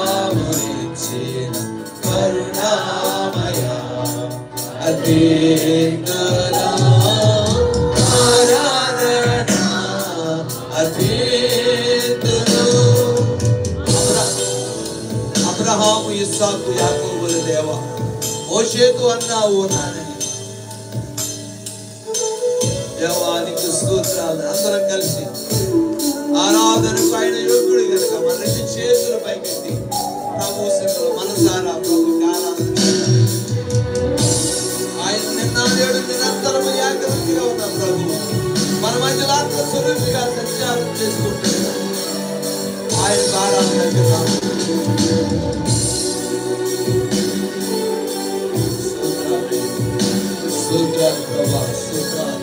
జీవామునిచ్చిన కరుణామయ అద్భుతుడా ఆరాధన అద్భుతుడు. అబ్రహాము ఇస్సాకు యాకోబుల దేవా మోషేతో అన్నావు నాని దేవానికి స్తోత్రాలు. అందరం కలిసి ఆరాధనకు ఆయన యోగ్యుడు కనుక మన రెండు చేతుల పైకెత్తి ప్రభు సేవలో మనసారా ప్రభుకి ఆరాధన. ఆయన నిన్న నేడు నిరంతరము ఏకరీతిగా ఉన్న ప్రభు మన మధ్యలో ఆత్మస్వరూపిగా సంచారం చేసుకుంటున్నాడు. ఆయనకు ఆరాధన స్తోత్రాలు ప్రభా స్తోత్రాలు.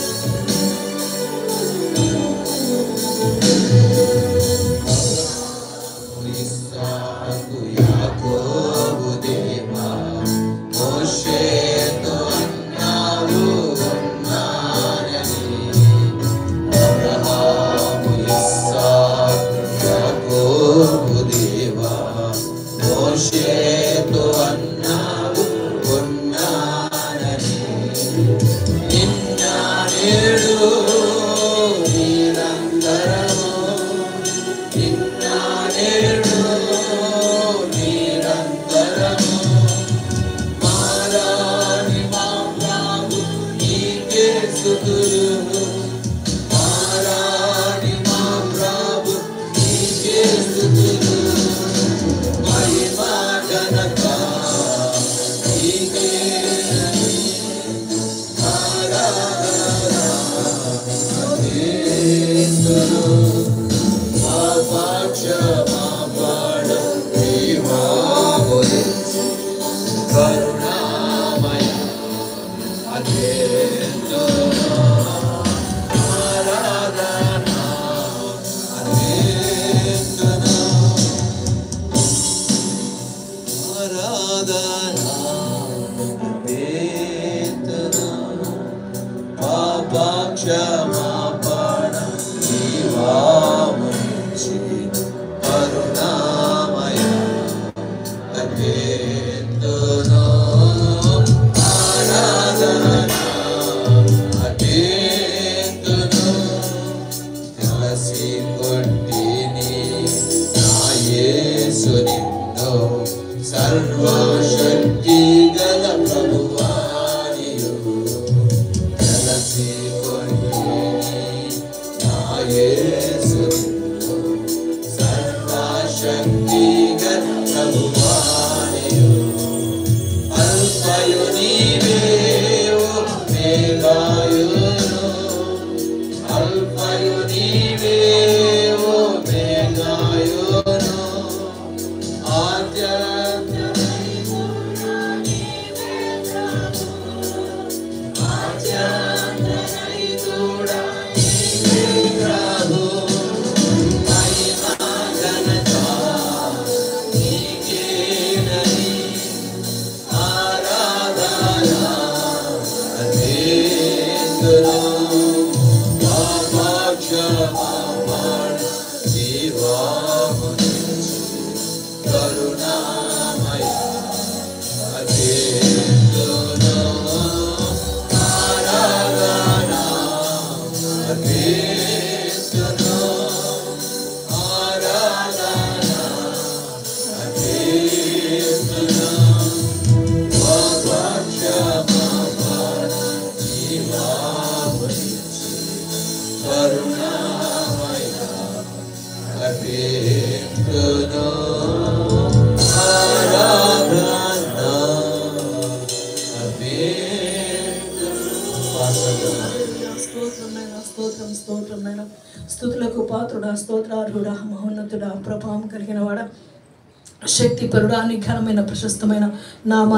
స్తుతులకు పాత్రుడా స్తోత్రార్హుడా మహోన్నతుడా ప్రభావం కలిగిన వాడా శక్తి పరుడా ఘనమైన ప్రశస్తమైన నామా